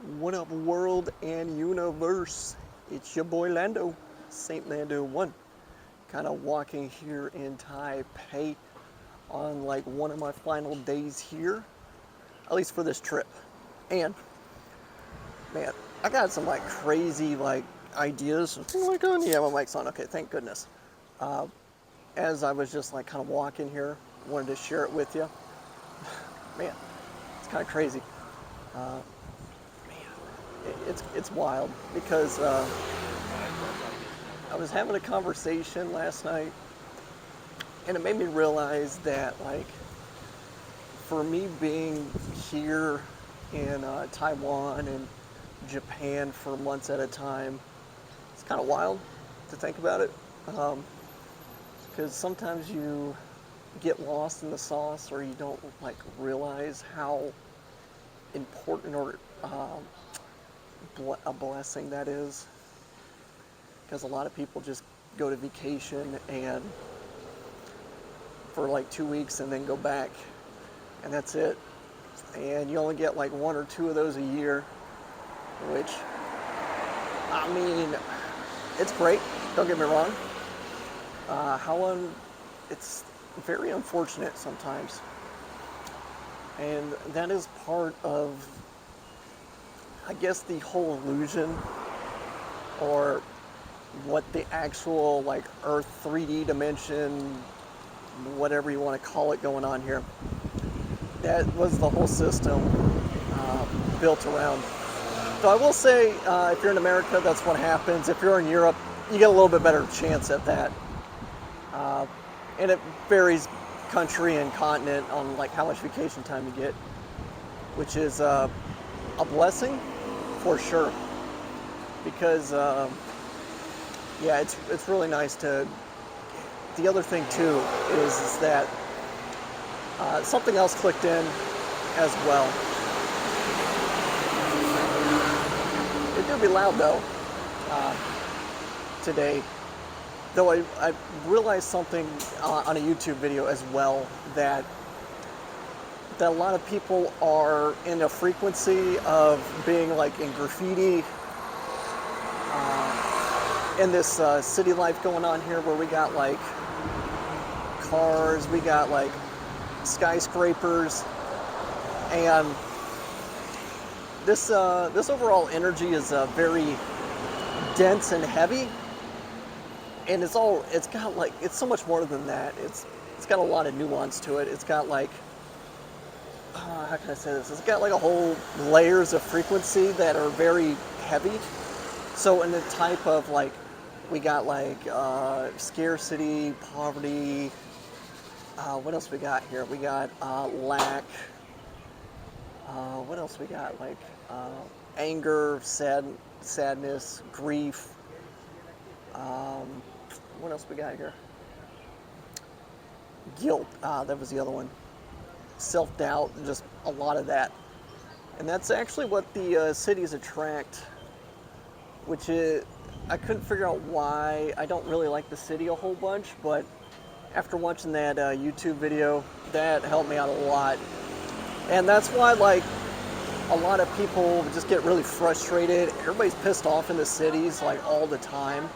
What up, world and universe? It's your boy Lando, Saint Lando 1. Kind of walking here in Taipei on like one of my final days here, at least for this trip. And man, I got some like crazy like ideas. Oh my god, yeah, my mic's on. Okay, thank goodness. As I was just like kind of walking here, wanted to share it with you. Man, it's kind of crazy. It's wild because I was having a conversation last night, and it made me realize that like for me being here in Taiwan and Japan for months at a time, it's kind of wild to think about it, because sometimes you get lost in the sauce or you don't like realize how important or a blessing that is, because a lot of people just go to vacation and for like 2 weeks and then go back and that's it, and you only get like one or two of those a year, which I mean it's great, don't get me wrong. It's very unfortunate sometimes, and that is part of, I guess, the whole illusion, or what the actual like Earth 3D dimension, whatever you want to call it, going on here. That was the whole system built around. So I will say, if you're in America, that's what happens. If you're in Europe, you get a little bit better chance at that. And it varies country and continent on like how much vacation time you get, which is a blessing for sure. Because yeah, it's really nice to. The other thing too is that something else clicked in as well. It do be loud though today. Though I realized something on a YouTube video as well, that a lot of people are in a frequency of being like in graffiti, in this city life going on here, where we got like cars, we got like skyscrapers, and this overall energy is very dense and heavy. And it's got like, it's so much more than that. It's got a lot of nuance to it. It's got like, how can I say this? It's got like a whole layers of frequency that are very heavy. So in the type of like, we got like scarcity, poverty. What else we got here? We got lack. What else we got? Like anger, sadness, grief. What else we got here? Guilt. That was the other one. Self-doubt, just a lot of that. And that's actually what the cities attract, which is, I couldn't figure out why. I don't really like the city a whole bunch, but after watching that YouTube video, that helped me out a lot. And that's why, like, a lot of people just get really frustrated. Everybody's pissed off in the cities, like, all the time.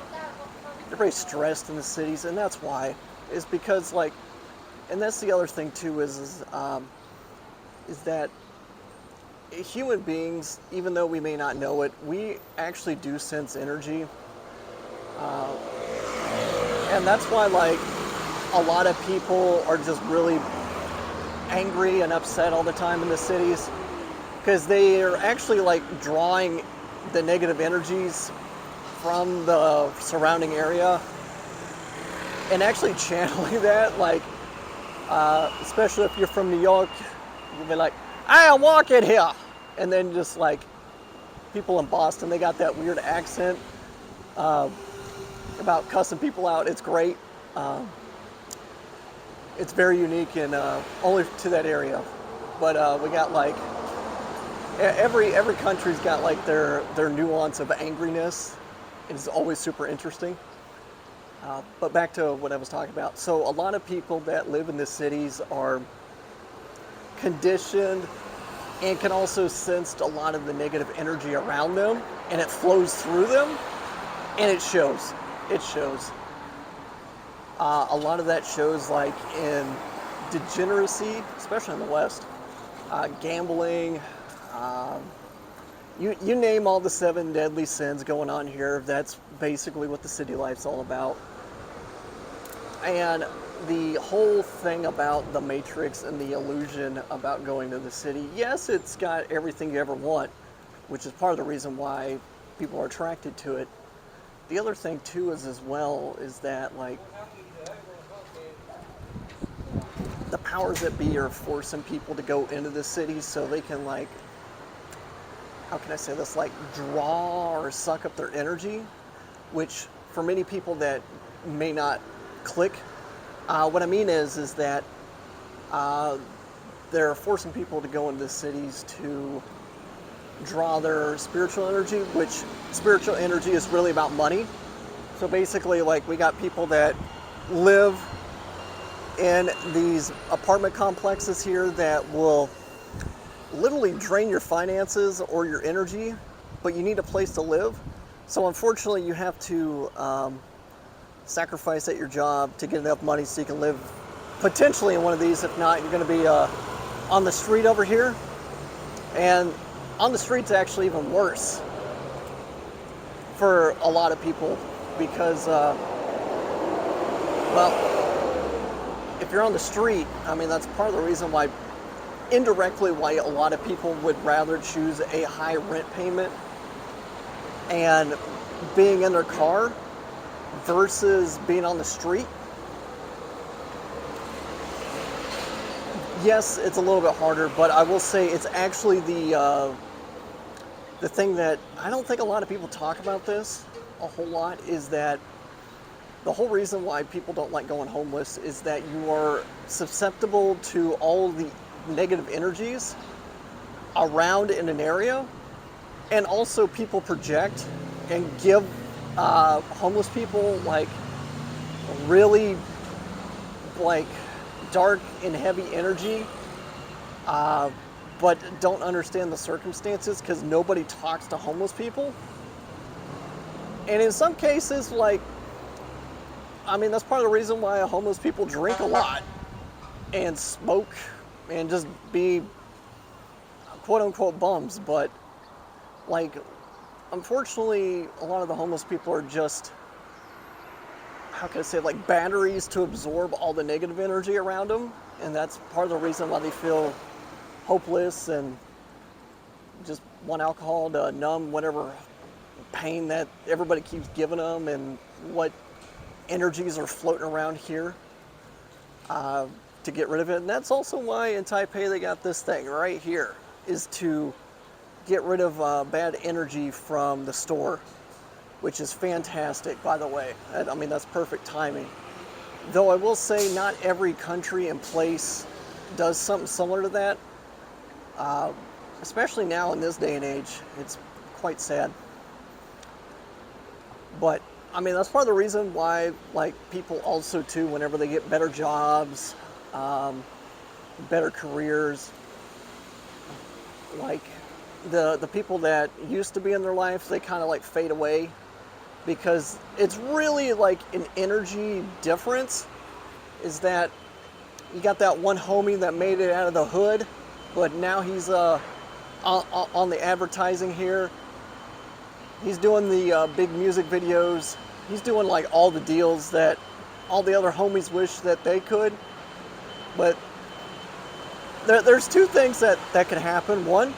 Everybody's stressed in the cities, and that's why. Is because, like, and that's the other thing too, is that human beings, even though we may not know it, we actually do sense energy, and that's why like a lot of people are just really angry and upset all the time in the cities, because they are actually like drawing the negative energies from the surrounding area and actually channeling that, like especially if you're from New York, you'll be like, "I am walking here," and then just like people in Boston, they got that weird accent about cussing people out. It's great. It's very unique and only to that area. But we got like every country's got like their nuance of angriness. It's always super interesting. But back to what I was talking about. So a lot of people that live in the cities are conditioned and can also sense a lot of the negative energy around them, and it flows through them, and it shows. It shows. A lot of that shows like in degeneracy, especially in the West, gambling, um, you name all the 7 deadly sins going on here. That's basically what the city life's all about. And the whole thing about the Matrix and the illusion about going to the city, yes, it's got everything you ever want, which is part of the reason why people are attracted to it. The other thing too is as well is that like the powers that be are forcing people to go into the city so they can like, how can I say this, like draw or suck up their energy, which for many people that may not click. What I mean is that they're forcing people to go into cities to draw their spiritual energy, which spiritual energy is really about money. So basically, like, we got people that live in these apartment complexes here that will literally drain your finances or your energy, but you need a place to live. So unfortunately, you have to sacrifice at your job to get enough money so you can live potentially in one of these. If not, you're going to be on the street over here. And on the street's actually even worse for a lot of people because, well, if you're on the street, I mean, that's part of the reason why, indirectly, why a lot of people would rather choose a high rent payment and being in their car versus being on the street. Yes, it's a little bit harder, but I will say it's actually the thing that I don't think a lot of people talk about this a whole lot is that the whole reason why people don't like going homeless is that you are susceptible to all the negative energies around in an area, and also people project and give homeless people like really like dark and heavy energy, but don't understand the circumstances because nobody talks to homeless people. And in some cases, like, I mean, that's part of the reason why homeless people drink a lot and smoke and just be quote unquote bums. But like, unfortunately, a lot of the homeless people are just, how can I say, like batteries to absorb all the negative energy around them. And that's part of the reason why they feel hopeless and just want alcohol to numb whatever pain that everybody keeps giving them and what energies are floating around here to get rid of it. And that's also why in Taipei they got this thing right here, is to get rid of bad energy from the store, which is fantastic, by the way. I mean, that's perfect timing. Though I will say not every country and place does something similar to that, especially now in this day and age. It's quite sad. But I mean, that's part of the reason why, like, people also too, whenever they get better jobs, better careers, like the people that used to be in their life, they kind of like fade away because it's really like an energy difference. Is that you got that one homie that made it out of the hood, but now he's on the advertising here. He's doing the big music videos. He's doing like all the deals that all the other homies wish that they could. But there's two things that could happen. One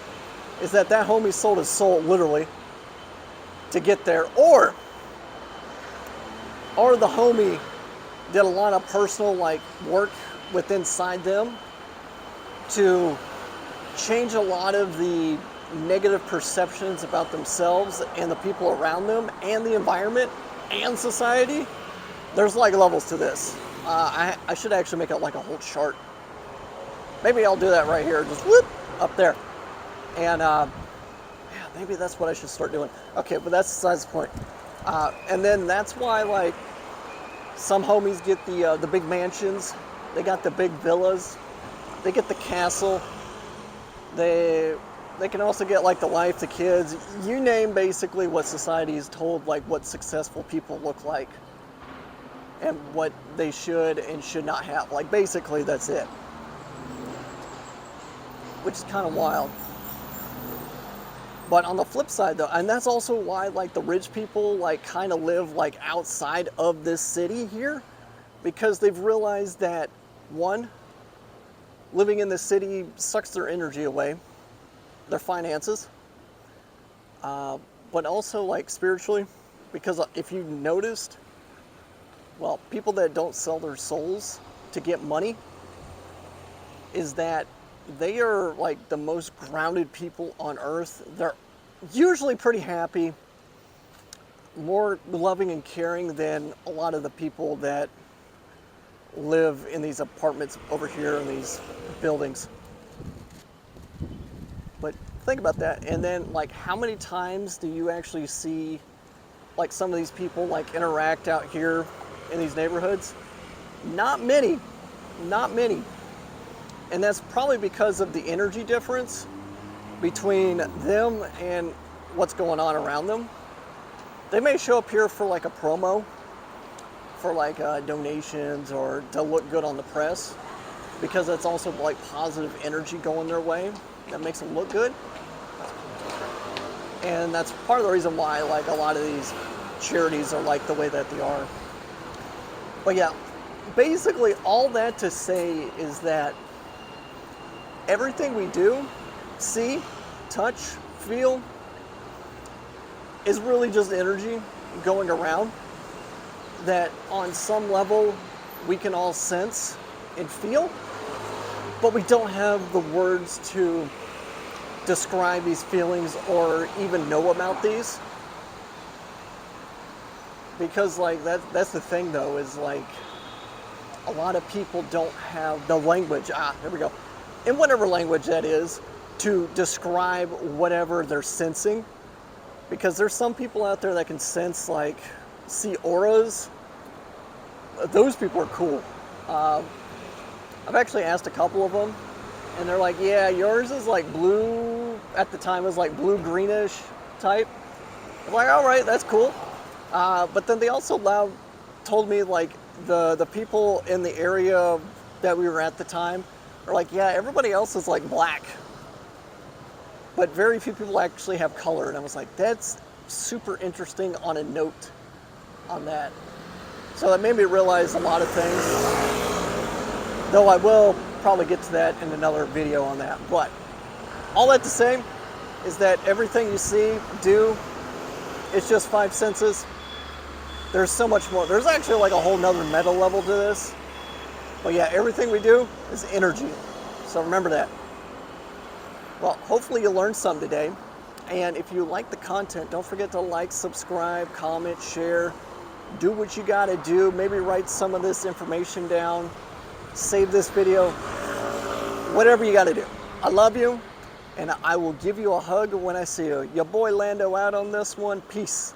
is that homie sold his soul literally to get there, or the homie did a lot of personal like work within inside them to change a lot of the negative perceptions about themselves and the people around them and the environment and society. There's like levels to this. I should actually make it like a whole chart. Maybe I'll do that right here, just whoop, up there. And yeah, maybe that's what I should start doing. Okay, but that's besides the point. And then that's why like some homies get the big mansions, they got the big villas, they get the castle. They they can also get like the life, the kids, you name basically what society is told like what successful people look like and what they should and should not have. Like basically that's it. Which is kind of wild. But on the flip side though, and that's also why like the rich people like kind of live like outside of this city here, because they've realized that one, living in the city sucks their energy away, their finances, but also like spiritually, because if you noticed, well, people that don't sell their souls to get money, is that they are like the most grounded people on earth. They're usually pretty happy, more loving and caring than a lot of the people that live in these apartments over here in these buildings. But think about that. And then like how many times do you actually see like some of these people like interact out here in these neighborhoods? Not many. Not many. And that's probably because of the energy difference between them and what's going on around them. They may show up here for like a promo, for like donations or to look good on the press, because that's also like positive energy going their way that makes them look good. And that's part of the reason why like a lot of these charities are like the way that they are. But yeah, basically all that to say is that everything we do, see, touch, feel, is really just energy going around that on some level we can all sense and feel, but we don't have the words to describe these feelings or even know about these. Because like that's the thing though, is like a lot of people don't have the language, there we go, in whatever language that is, to describe whatever they're sensing. Because there's some people out there that can sense, like, see auras. Those people are cool. I've actually asked a couple of them, and they're like, yeah, yours is like blue, at the time it was like blue-greenish type. I'm like, all right, that's cool. But then they also told me, like, the people in the area that we were at the time are like, yeah, everybody else is like black, but very few people actually have color. And I was like, that's super interesting on a note on that. So that made me realize a lot of things, though I will probably get to that in another video on that. But all that to say is that everything you see, do, it's just five senses. There's so much more. There's actually like a whole nother meta level to this. But yeah, everything we do is energy. So remember that. Well, hopefully you learned some today. And if you like the content, don't forget to like, subscribe, comment, share. Do what you gotta do. Maybe write some of this information down. Save this video. Whatever you gotta do. I love you, and I will give you a hug when I see you. Your boy Lando out on this one. Peace.